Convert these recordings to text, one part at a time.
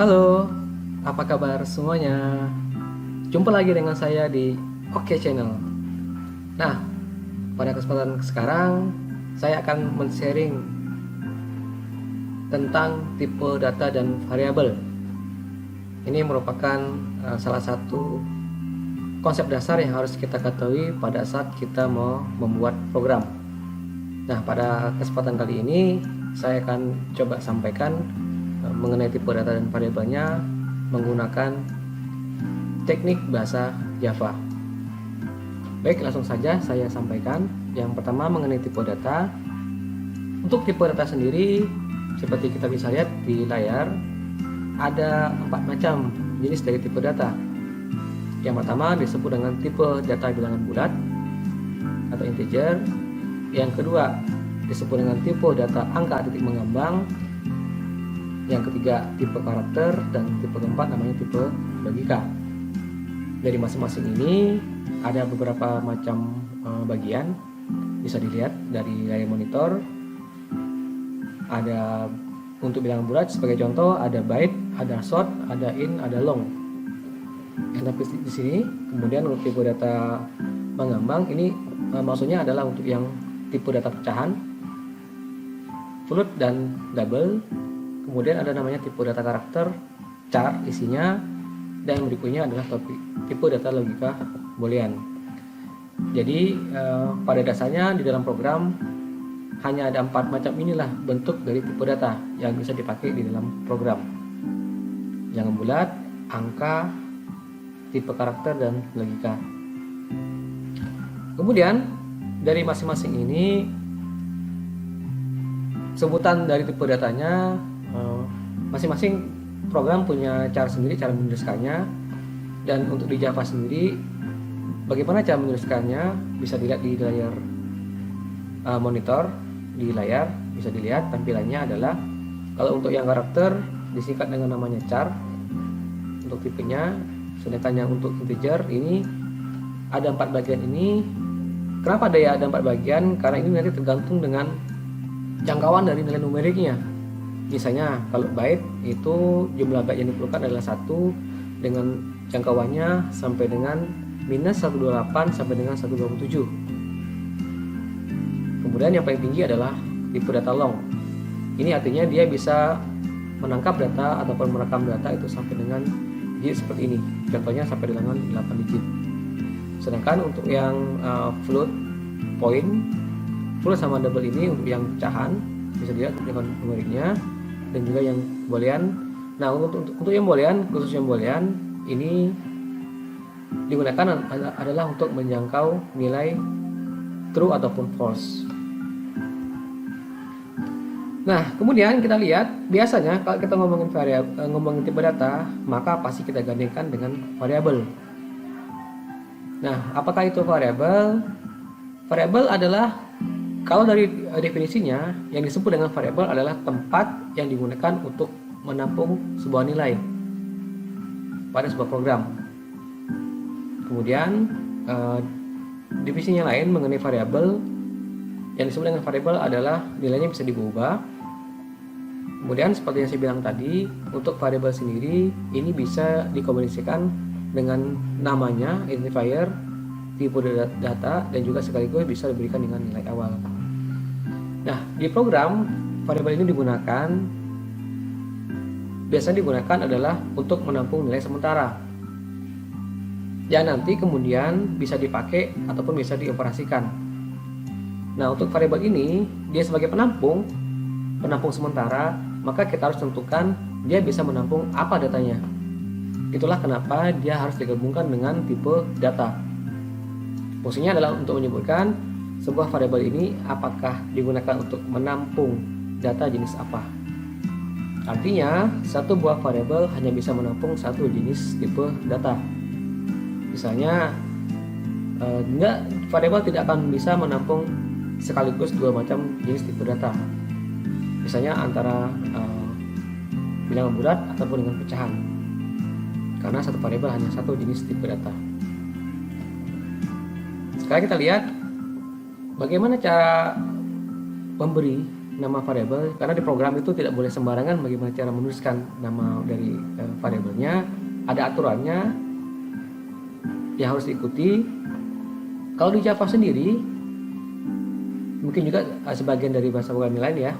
Halo, apa kabar semuanya? Jumpa lagi dengan saya di Oke Channel. Nah, pada kesempatan sekarang saya akan men-sharing tentang tipe data dan variabel. Ini merupakan salah satu konsep dasar yang harus kita ketahui pada saat kita mau membuat program. Nah, pada kesempatan kali ini saya akan coba sampaikan mengenai tipe data dan variabelnya menggunakan teknik bahasa Java. Baik, langsung saja saya sampaikan. Yang pertama mengenai tipe data. Untuk tipe data sendiri, seperti kita bisa lihat di layar, ada 4 macam jenis dari tipe data. Yang pertama disebut dengan tipe data bilangan bulat atau integer. Yang kedua disebut dengan tipe data angka titik mengambang. Yang ketiga tipe karakter, dan tipe keempat namanya tipe logika. Dari masing-masing ini ada beberapa macam bagian, bisa dilihat dari layar monitor. Ada untuk bilangan bulat sebagai contoh, ada byte, ada short, ada in, ada long. Tapi di sini kemudian untuk tipe data mengambang ini maksudnya adalah untuk yang tipe data pecahan, float dan double. Kemudian ada namanya tipe data karakter, char isinya, dan berikutnya adalah tipe data logika boolean. Jadi pada dasarnya di dalam program hanya ada 4 macam inilah bentuk dari tipe data yang bisa dipakai di dalam program. Bilangan bulat, angka, tipe karakter, dan logika. Kemudian dari masing-masing ini sebutan dari tipe datanya, masing-masing program punya cara sendiri cara menuliskannya. Dan untuk di Java sendiri, bagaimana cara menuliskannya bisa dilihat di layar monitor. Di layar bisa dilihat tampilannya adalah, kalau untuk yang karakter disingkat dengan namanya char untuk tipenya, sedangkan yang untuk integer ini ada 4 bagian ini. Kenapa ada 4 bagian? Karena ini nanti tergantung dengan jangkauan dari nilai numeriknya. Misalnya kalau byte itu jumlah byte yang diperlukan adalah 1 dengan jangkauannya sampai dengan minus 128 sampai dengan 127. Kemudian yang paling tinggi adalah tipe data long. Ini artinya dia bisa menangkap data ataupun merekam data itu sampai dengan digit seperti ini. Contohnya sampai dengan 8 digit. Sedangkan untuk yang float sama double ini untuk yang pecahan, bisa dilihat dengan numeriknya, dan juga yang boolean. Nah, untuk yang boolean, khusus yang boolean ini digunakan adalah untuk menjangkau nilai true ataupun false. Nah, kemudian kita lihat biasanya kalau kita ngomongin tipe data, maka pasti kita gandengkan dengan variabel. Nah, apakah itu variabel? Variabel adalah, kalau dari definisinya, yang disebut dengan variabel adalah tempat yang digunakan untuk menampung sebuah nilai pada sebuah program. Kemudian definisinya lain mengenai variabel, yang disebut dengan variabel adalah nilainya bisa diubah. Kemudian seperti yang saya bilang tadi, untuk variabel sendiri ini bisa dikomunikasikan dengan namanya, identifier, tipe data, dan juga sekaligus bisa diberikan dengan nilai awal. Nah, di program variabel ini biasanya digunakan adalah untuk menampung nilai sementara yang nanti kemudian bisa dipakai ataupun bisa dioperasikan. Nah, untuk variabel ini dia sebagai penampung sementara, maka kita harus tentukan dia bisa menampung apa datanya. Itulah kenapa dia harus digabungkan dengan tipe data. Fungsinya adalah untuk menyebutkan sebuah variabel ini apakah digunakan untuk menampung data jenis apa. Artinya, satu buah variabel hanya bisa menampung satu jenis tipe data. Misalnya, variabel tidak akan bisa menampung sekaligus 2 macam jenis tipe data. Misalnya antara bilangan bulat ataupun dengan pecahan. Karena satu variabel hanya satu jenis tipe data. Sekarang kita lihat bagaimana cara memberi nama variabel, karena di program itu tidak boleh sembarangan bagaimana cara menuliskan nama dari variabelnya. Ada aturannya yang harus diikuti. Kalau di Java sendiri, mungkin juga sebagian dari bahasa programming lain ya,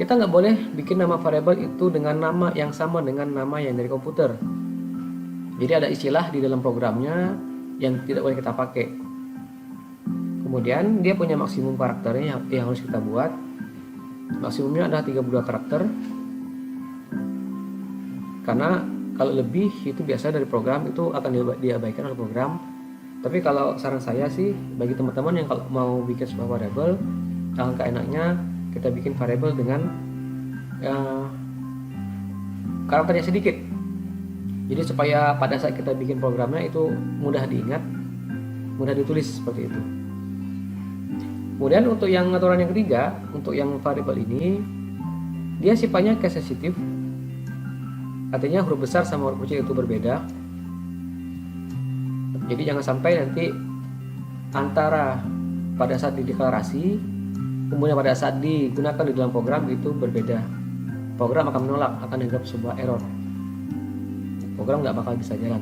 kita nggak boleh bikin nama variabel itu dengan nama yang sama dengan nama yang dari komputer. Jadi ada istilah di dalam programnya yang tidak boleh kita pakai. Kemudian dia punya maksimum karakternya yang harus kita buat. Maksimumnya adalah 32 karakter. Karena kalau lebih itu biasa dari program itu akan diabaikan oleh program. Tapi kalau saran saya sih bagi teman-teman yang kalau mau bikin sebuah variabel, alangkah enaknya kita bikin variabel dengan karakternya sedikit. Jadi supaya pada saat kita bikin programnya itu mudah diingat, mudah ditulis seperti itu. Kemudian untuk yang aturan yang ketiga, untuk yang variabel ini, dia sifatnya case sensitive. Artinya huruf besar sama huruf kecil itu berbeda. Jadi jangan sampai nanti antara pada saat dideklarasi, kemudian pada saat digunakan di dalam program itu berbeda. Program akan menolak, akan dianggap sebuah error. Program nggak bakal bisa jalan.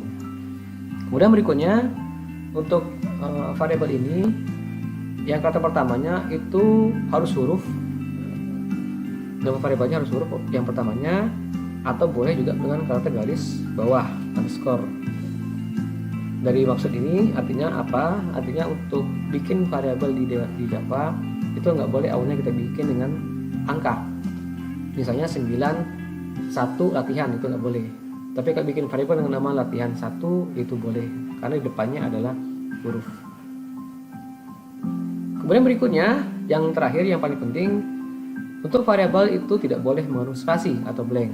Kemudian berikutnya, untuk variabel ini, yang kata pertamanya itu harus huruf. Nama variabelnya harus huruf yang pertamanya, atau boleh juga dengan karakter garis bawah underscore. Dari maksud ini artinya apa? Artinya untuk bikin variabel di Java itu nggak boleh awalnya kita bikin dengan angka. Misalnya 91 latihan itu nggak boleh. Tapi kalau bikin variabel dengan nama latihan 1 itu boleh, karena di depannya adalah huruf. Kemudian berikutnya, yang terakhir yang paling penting, untuk variabel itu tidak boleh mengandung spasi atau blank.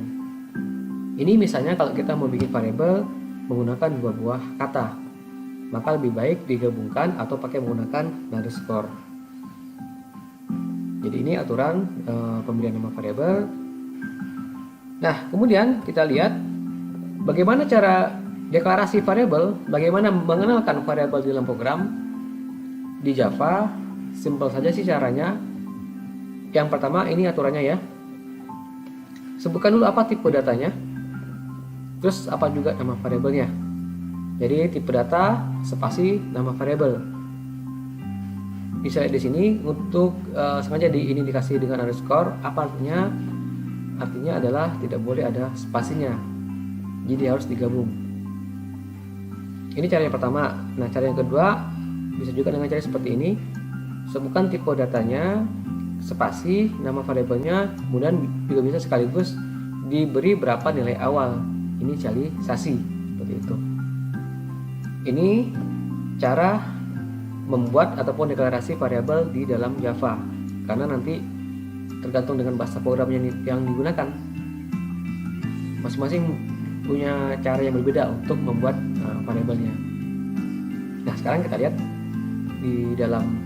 Ini misalnya kalau kita mau bikin variabel menggunakan dua buah kata, maka lebih baik digabungkan atau pakai menggunakan underscore. Jadi ini aturan pemilihan nama variabel. Nah, kemudian kita lihat bagaimana cara deklarasi variabel, bagaimana mengenalkan variabel di dalam program di Java. Simpel saja sih caranya. Yang pertama ini aturannya ya. Sebutkan dulu apa tipe datanya, terus apa juga nama variabelnya. Jadi tipe data spasi nama variabel. Bisa di sini untuk sengaja ini dikasih dengan underscore. Apa artinya? Artinya adalah tidak boleh ada spasinya. Jadi harus digabung. Ini cara yang pertama. Nah, cara yang kedua bisa juga dengan cara seperti ini. Sebutkan tipe datanya, spasi, nama variabelnya, kemudian juga bisa sekaligus diberi berapa nilai awal inisialisasi, seperti itu. Ini cara membuat ataupun deklarasi variabel di dalam Java, karena nanti tergantung dengan bahasa program yang digunakan. Masing-masing punya cara yang berbeda untuk membuat variabelnya. Nah, sekarang kita lihat di dalam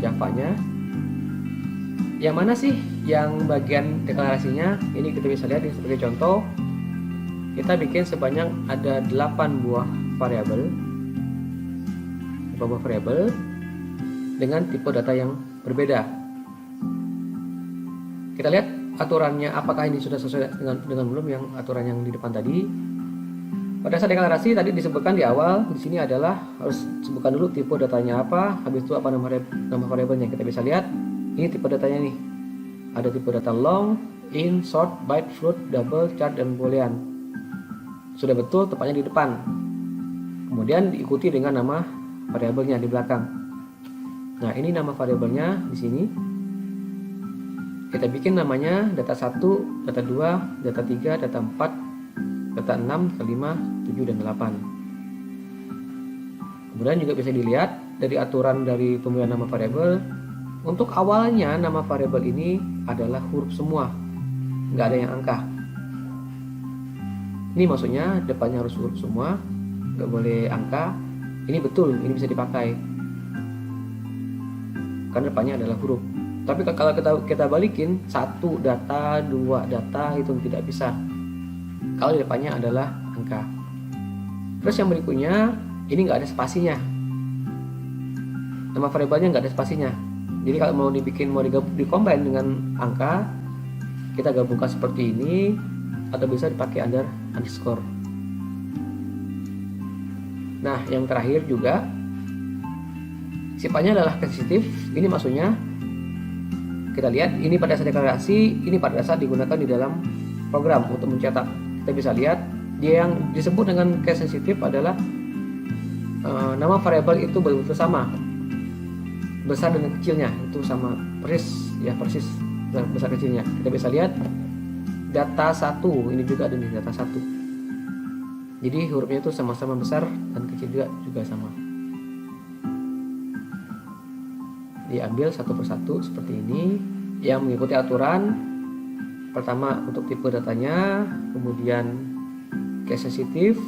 Java-nya, yang mana sih yang bagian deklarasinya. Ini kita bisa lihat sebagai contoh, kita bikin sebanyak ada 8 buah variabel dengan tipe data yang berbeda. Kita lihat aturannya, apakah ini sudah sesuai dengan belum yang aturan yang di depan tadi. Pada saat deklarasi tadi disebutkan di awal, di sini adalah harus sebutkan dulu tipe datanya apa, habis itu apa nama variabelnya. Kita bisa lihat ini tipe datanya nih. Ada tipe data long, int, short, byte, float, double, chart, dan boolean. Sudah betul tepatnya di depan. Kemudian diikuti dengan nama variabelnya di belakang. Nah, ini nama variabelnya di sini. Kita bikin namanya data 1, data 2, data 3, data 4, data 6, 5, 7, dan 8. Kemudian juga bisa dilihat dari aturan dari pemilihan nama variabel. Untuk awalnya nama variabel ini adalah huruf semua, nggak ada yang angka. Ini maksudnya depannya harus huruf semua, nggak boleh angka. Ini betul, ini bisa dipakai karena depannya adalah huruf. Tapi kalau kita balikin 1 data, 2 data, itu tidak bisa kalau di depannya adalah angka. Terus yang berikutnya, ini nggak ada spasinya. Nama variabelnya nggak ada spasinya. Jadi kalau mau dikombin dengan angka, kita gabungkan seperti ini, atau bisa dipakai underscore. Nah, yang terakhir juga sifatnya adalah sensitif. Ini maksudnya kita lihat ini pada saat deklarasi, ini pada saat digunakan di dalam program untuk mencetak. Kita bisa lihat dia yang disebut dengan case sensitif adalah nama variabel itu betul-betul sama, besar dan kecilnya itu sama persis besar kecilnya. Kita bisa lihat data 1 ini juga ada nih, data 1. Jadi hurufnya itu sama-sama besar dan kecil juga sama. Diambil satu persatu seperti ini yang mengikuti aturan. Pertama untuk tipe datanya, kemudian case sensitif,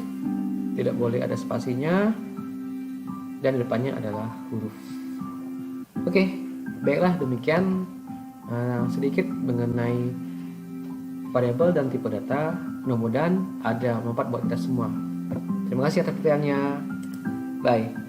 tidak boleh ada spasinya, dan depannya adalah huruf. Oke, baiklah, demikian sedikit mengenai variabel dan tipe data. Mudah-mudahan ada manfaat buat kita semua. Terima kasih atas perhatiannya. Bye.